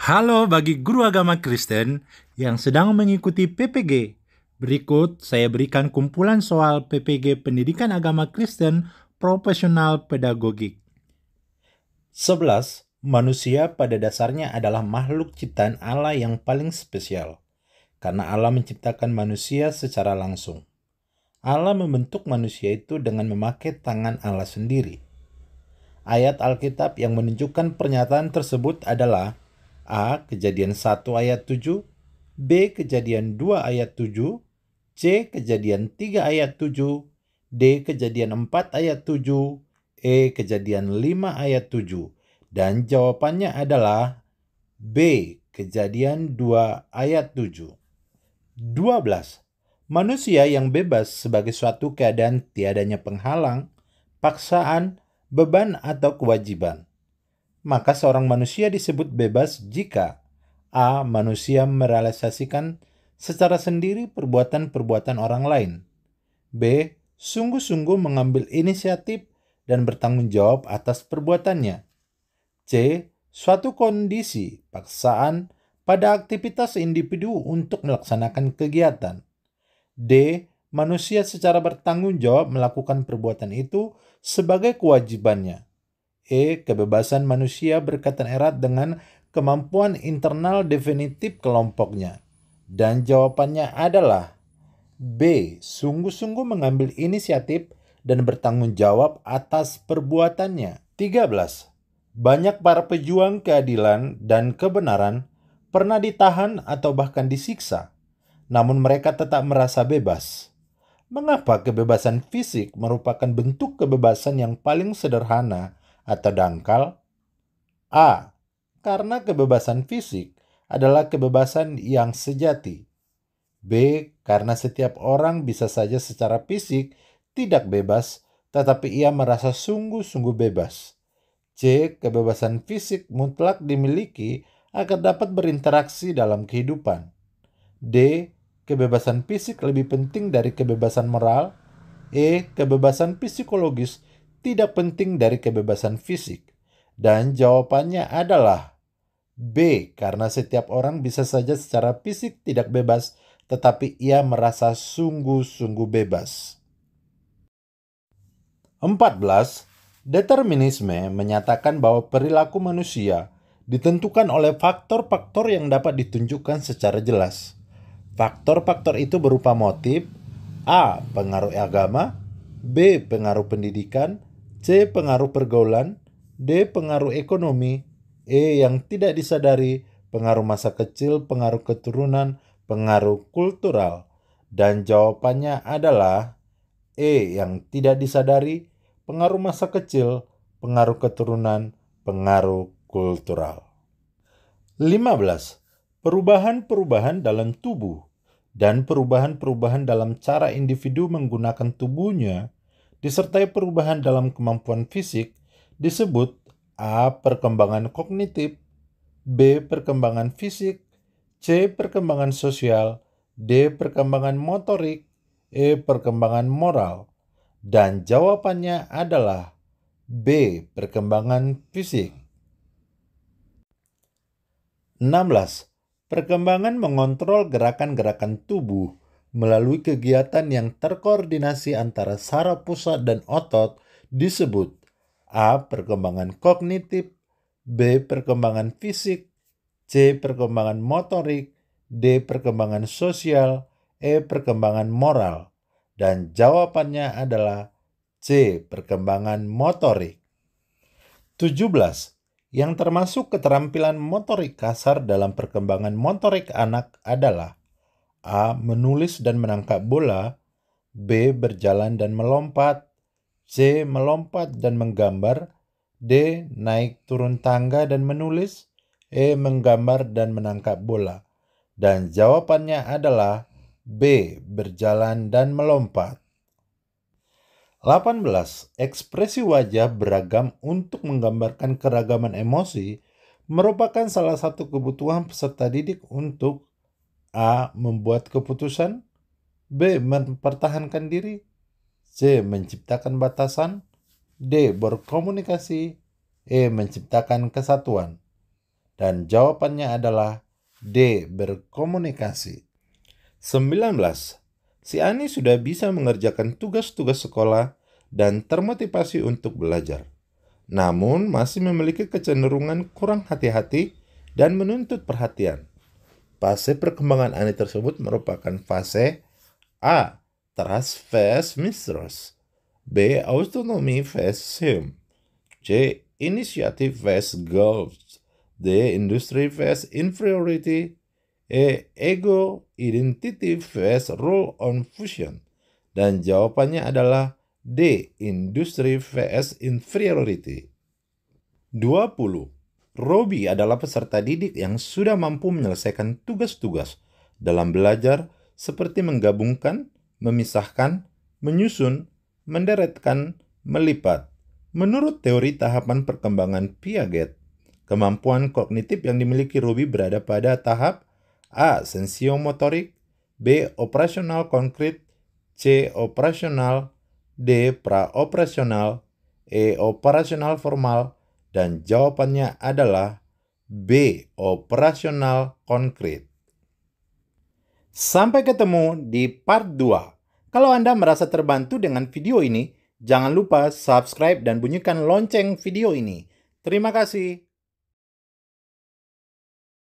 Halo bagi guru agama Kristen yang sedang mengikuti PPG. Berikut saya berikan kumpulan soal PPG Pendidikan Agama Kristen Profesional Pedagogik. 11. Manusia pada dasarnya adalah makhluk ciptaan Allah yang paling spesial, karena Allah menciptakan manusia secara langsung. Allah membentuk manusia itu dengan memakai tangan Allah sendiri. Ayat Alkitab yang menunjukkan pernyataan tersebut adalah A. Kejadian 1 ayat 7, B. Kejadian 2 ayat 7, C. Kejadian 3 ayat 7, D. Kejadian 4 ayat 7, E. Kejadian 5 ayat 7. Dan jawabannya adalah B. Kejadian 2 ayat 7. 12. Manusia yang bebas sebagai suatu keadaan tiadanya penghalang, paksaan, beban atau kewajiban. Maka seorang manusia disebut bebas jika A. Manusia merealisasikan secara sendiri perbuatan-perbuatan orang lain. B. Sungguh-sungguh mengambil inisiatif dan bertanggung jawab atas perbuatannya. C. Suatu kondisi, paksaan pada aktivitas individu untuk melaksanakan kegiatan. D. Manusia secara bertanggung jawab melakukan perbuatan itu sebagai kewajibannya. E. Kebebasan manusia berkaitan erat dengan kemampuan internal definitif kelompoknya. Dan jawabannya adalah B. Sungguh-sungguh mengambil inisiatif dan bertanggung jawab atas perbuatannya. 13. Banyak para pejuang keadilan dan kebenaran pernah ditahan atau bahkan disiksa, namun mereka tetap merasa bebas. Mengapa kebebasan fisik merupakan bentuk kebebasan yang paling sederhana atau dangkal? A. Karena kebebasan fisik adalah kebebasan yang sejati. B. Karena setiap orang bisa saja secara fisik tidak bebas, tetapi ia merasa sungguh-sungguh bebas. C. Kebebasan fisik mutlak dimiliki agar dapat berinteraksi dalam kehidupan. D. Kebebasan fisik lebih penting dari kebebasan moral. E. Kebebasan psikologis tidak penting dari kebebasan fisik. Dan jawabannya adalah B. Karena setiap orang bisa saja secara fisik tidak bebas, tetapi ia merasa sungguh-sungguh bebas. 14. Determinisme menyatakan bahwa perilaku manusia ditentukan oleh faktor-faktor yang dapat ditunjukkan secara jelas. Faktor-faktor itu berupa motif, A. Pengaruh agama, B. Pengaruh pendidikan, C. Pengaruh pergaulan, D. Pengaruh ekonomi, E. Yang tidak disadari, pengaruh masa kecil, pengaruh keturunan, pengaruh kultural. Dan jawabannya adalah E. Yang tidak disadari, pengaruh masa kecil, pengaruh keturunan, pengaruh kultural. 15. Perubahan-perubahan dalam tubuh dan perubahan-perubahan dalam cara individu menggunakan tubuhnya disertai perubahan dalam kemampuan fisik disebut A. Perkembangan kognitif, B. Perkembangan fisik, C. Perkembangan sosial, D. Perkembangan motorik, E. Perkembangan moral. Dan jawabannya adalah B. Perkembangan fisik. 16. Perkembangan mengontrol gerakan-gerakan tubuh melalui kegiatan yang terkoordinasi antara saraf pusat dan otot disebut A. Perkembangan kognitif, B. Perkembangan fisik, C. Perkembangan motorik, D. Perkembangan sosial, E. Perkembangan moral. Dan jawabannya adalah C. Perkembangan motorik. 17. Yang termasuk keterampilan motorik kasar dalam perkembangan motorik anak adalah A. Menulis dan menangkap bola, B. Berjalan dan melompat, C. Melompat dan menggambar, D. Naik turun tangga dan menulis, E. Menggambar dan menangkap bola. Dan jawabannya adalah B. Berjalan dan melompat. 18. Ekspresi wajah beragam untuk menggambarkan keragaman emosi merupakan salah satu kebutuhan peserta didik untuk A. Membuat keputusan, B. Mempertahankan diri, C. Menciptakan batasan, D. Berkomunikasi, E. Menciptakan kesatuan. Dan jawabannya adalah D. Berkomunikasi. 19. Si Ani sudah bisa mengerjakan tugas-tugas sekolah dan termotivasi untuk belajar. Namun masih memiliki kecenderungan kurang hati-hati dan menuntut perhatian. Fase perkembangan Ani tersebut merupakan fase A. Trust phase mistrust, B. Autonomy phase sim, C. Initiative phase goals, D. Industry phase inferiority, E. Ego identity phase role on fusion. Dan jawabannya adalah D. Industry phase inferiority. 20. Robi adalah peserta didik yang sudah mampu menyelesaikan tugas-tugas dalam belajar seperti menggabungkan, memisahkan, menyusun, menderetkan, melipat. Menurut teori tahapan perkembangan Piaget, kemampuan kognitif yang dimiliki Robi berada pada tahap A. Sensiomotorik, B. Operasional konkret, C. Operasional, D. Praoperasional, E. Operasional formal, dan jawabannya adalah B. Operasional konkret. Sampai ketemu di part 2. Kalau Anda merasa terbantu dengan video ini, jangan lupa subscribe dan bunyikan lonceng video ini. Terima kasih.